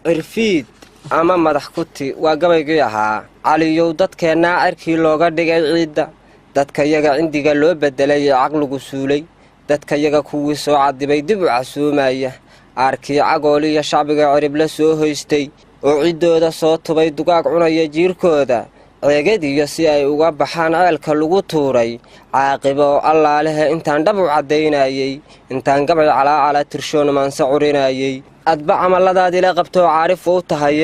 cirfiid ama madax kuti waa gabaygii ahaa caliyow dadkeena cirkii looga dhigay ciida dadka yaga cindiga loo bedelay aqligu suulay dadka yaga kuwii soo cadibay dib u casuumaya arkii cagooliya shacbiga cirib la soo hoystay oo ciidooda soo tubay dugaag cunaya jiirkooda ceegadiyo si ay uga baxaan ceelka lagu tuuray caaqibo allaalehe intaan dhab u cadaynayay intaan gabay calaacala tirshoon maansa curinayay adba camaladaadii la qabto caarif u tahay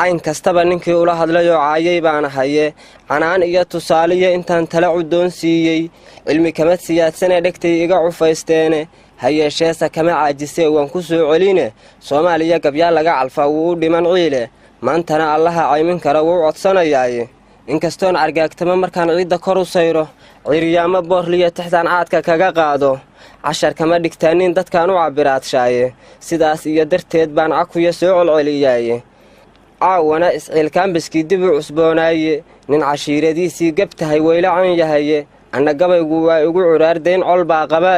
ayn kastaba ninkii ula hadlayo caayay baan ahaye canaan iyo tusaaliye intaan tala cudoon siiyay cilmi kama siyaadsanee dhegtay iga cufaysteene hayeesheesa kama caajisee waan ku soo celine Soomaaliya gabyaa laga calfaa wuu dhiman ciile maantana allaha caymin kara wuu codsanayay inkastoon argaagtama markaan ciida kor u sayro ciriyaama boorliya taxtaan caadka kaga qaado cashar kama dhigtaanin dadkaan u cabiraadshaye sidaas iyo darteed baan cakuya soo celceliyay caawana isciilkaan biskii dib u cusboonaaye nin cashiiradiisii gabtahay weylacan yahaye anna gabaygu waa igu curaardayn col baa qaba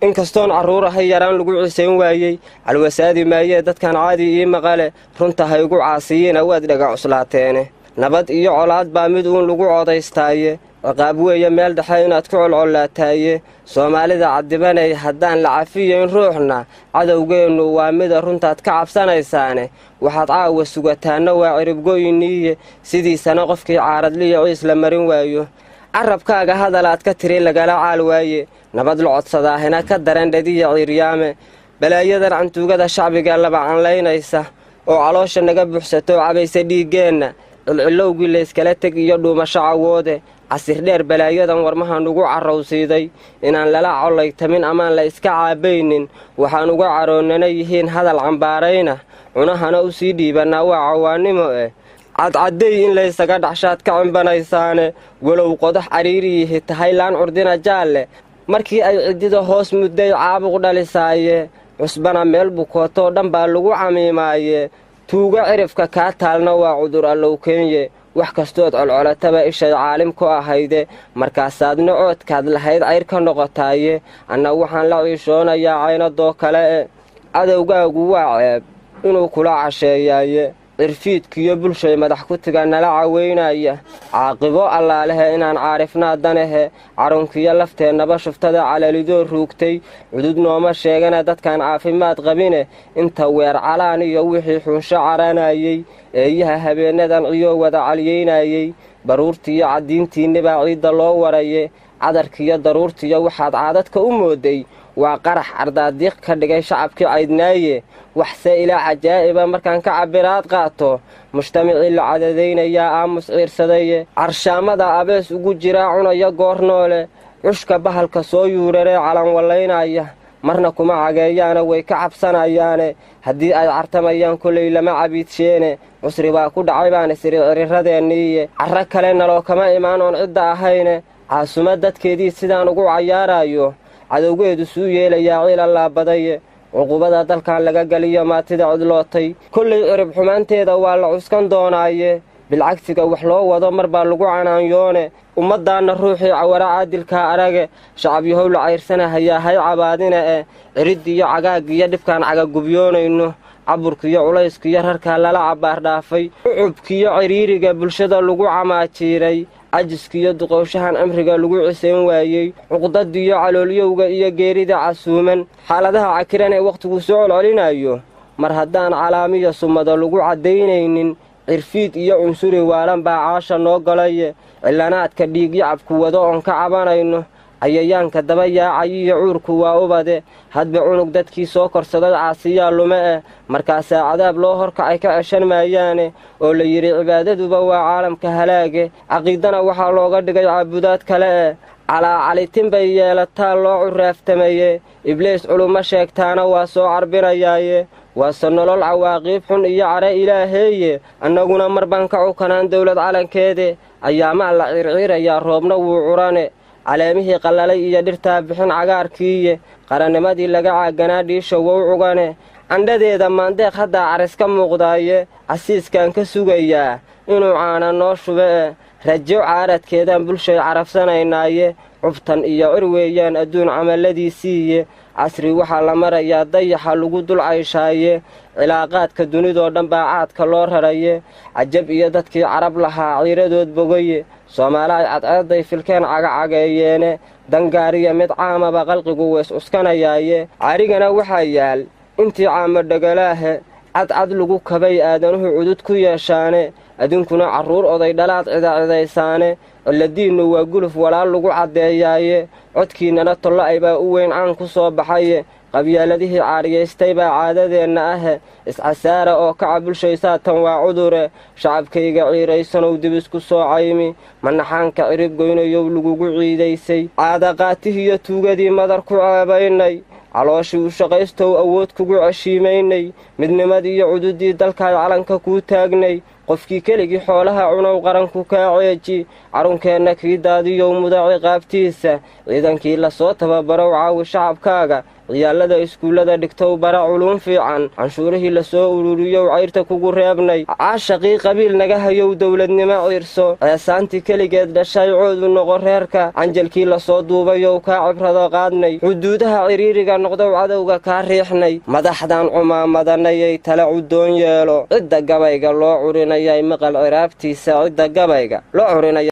inkastoon carruur ahay yaraan lagu ciisayn waayey calwasaadi maayee dadkan caadi ii maqale runta ha igu caasiyiina waad dhaga cuslaateene nabad iyo colaad baa mid uun lagu codaystaaye ciqaab weeye meel dhexe inaad ku colcolaataaye Soomaalida cadibanay haddaan la cafiyeyn ruuxna cadowgeennu waa mida runtaad ka cabsanaysaane waxaad caawa sugataana waa ciribgoyniye sidiisana qofkii caaradliya ciis la marin waayo carabkaaga hadalaad ka tiri lagala caal waaye nabad la codsadaahina ka daran dhadiya ciryaame balaayadan cantuugada shacbiga laba canlaynaysa oo caloosha naga buuxsato cabaysa dhiigeenna cilcilowgii la iskala tag iyo dhuumasho cawoode casir dheer balaayadan warmahan ugu carrowsiiday inaan lala colaytamin amaan la iska caabaynin waxaan uga caroonana yihiin hadal cambaarayna cunahana u sii dhiibanaa waa cawaanimo cadcaday in la isaga dhaxshaad ka cimbanaysaane walow qodax cariiriyihi tahay laan curdina jaalle markii ay cidida hoos mudday caabuq dhalisaaye cusbana meel bukootoo dhan baa lagu camiimaaye tuuga cirifka kaa taalna waa cudur allow keenye wax kastood colcolataba ishay caalim ku ahayde markaasaadna coodkaad lahayd cayr ka noqotaaye anna waxaan la ciishoonayaa caynadoo kale cadowgaagu waa ceeb inuu kula casheeyaaye cirfiidkiyo bulshay madax kutiga nala caweynaya caaqibo allaalehe inaan caarifnaadanahe carunkiyo lafteennaba shuftada calalidoo ruugtay cudud nooma sheegana dadkaan caafimaad qabine inta weer calaan iyo wixii xunsho caranayay eeyaha habeenadan ciyo wada caliyeynayay baruurtiiyo caddiintiinnibaa ciidda loo waraye cadarkiyo daruurtiyo waxaad caadadka u mooday waa qarax ardaadiiq ka dhigay shacabkii caydnaaye waxse ilaa cajaa'iba markaan ka cabiraad qaato mujtamacii la cadadaynayaa aamus ciirsadaye carshaamada abees ugu jiraa cunaya goor noole cushka bahalka soo yuuraree calan wallaynaya marna kuma cageeyaana way ka cabsanayaane haddii ay cartamayaan kolay lama cabiidsheene cusri baa ku dhacay baana siri cirirradeenniiye carro kale naloo kama imaan oon cidda ahayne caasuma dadkeedii sidaan ugu cayaarayo cadowgeedu suu yeelayaa ciil allaabadaye cuqubada dalkan laga galiyo maatida cidlootay kollay cirib xumaanteeda waa la cuskan doonaaye bilcagsiga wax loo wado mar baa lagu canaanyoone ummaddaanna ruuxii cawara caadilkaa arage shacabyahow la cayrsanahayaa hay cabaadina ciriddiiyo cagaaggiyo dhibkaan cagagubyoonayno caburkiyo culayskiyo rarkaa lala cabbaar dhaafay ucubkiyo ciriiriga bulshada lagu camaajiiray cajiskiyo duqowshahan cimriga lagu cisayn waayey cuqdadiyo caloolyowga iyo geerida casuuman xaaladaha cakiran ee wakhtigu soo colcelinayo mar haddaan calaamiyo sumada lagu caddaynaynin cirfiid iyo cunsuri waalan baa caasha noo galaye cilanaadka dhiigyacabku wado oon ka cabanayno cayayaanka daba yaacayiyo cuurku waa ubade hadba cunug dadkii soo korsaday caasiyaa lume markaasaa cadaab loo horkacay ka ceshan maayaane oo la yidhi cibaadaduba waa caalamka halaage caqiidana waxaa looga dhigay caabudaad kale calaacalitin bay yeelataa loo curaaftamaye ibliis culummo sheegtaana waa soo carbinayaaye waase nolol cawaaqiib xun iyo care ilaaheeye annaguna mar baan ka cukanaan dawlad calankeede ayaamaa la circiirayaa roobna wuu curane caleemihii qallalay iyo dhirtaa bixin cagaarkiiye qarannimadii laga caaganaa dhiisha wow cugane candhadeeda maandeeq haddaa caris ka muuqdaaye casiiskaan ka sugayaa inuu caana noo shube rajo caaradkeedaan bulshay carabsanaynaaye cubtan iyo cirweeyaan adduun camaladiisiiye casri waxaa la marayaa dayaxa lagu dul cayshaaye cilaaqaadka dunidoo dhan baa caadka loo raraye cajab iyo dadkii carab lahaa ciiradood bogaye soomaali ay cadceedday filkeen cagacageeyeene dangaariya mid caamaba qalqigu weys uskanayaaye carigana waxaa yaal intii caamo dhagalaahe cadcad lagu kabay aadanuhu cudud ku yeeshaane adinkuna carruur oday dhalaad cidacidaysaane cilladiinnu waa guluf walaal lagu caddeeyaaye codkiinnana tolla'ay baa u weyn caan ku soo baxaye qabyaaladihii caariyaystay baa caadadeenna ahe iscasaara oo kaca bulshaysaatan waa cudure shacabkayga ciiraysanow dib isku soo caymi manaxaanka cirib goynayow lagugu ciidaysay caadaqaatihiiyo tuugadii madar ku ceebaynay calooshii u shaqaystow awood kugu ceshiimaynay midnimadii iyo cududii dalkaay calanka kuu taagnay qofkii keligii xoolaha cunow qaranku kaa ceeji carunkeenna kii daadiyow muda ciqaabtiisa ciidankii lasoo tababarow caawi shacabkaaga ciyaallada iskuullada dhigtow bara culuun fiican canshuurihii lasoo ururiyow cayrta kugu reebnay caashaqii qabiil naga hayow dowladnimo ciirso ceesaantii keligeed dhashay coodu noqo reerka canjalkii lasoo duubayow kaa cibrado qaadnay xuduudaha ciriiriga noqdow cadowga kaa riixnay madaxdan cumaamadannayay tala cudoon yeelo cidda gabayga loo curinayay maqal ciraabtiisa cidda gabayga loo curinaya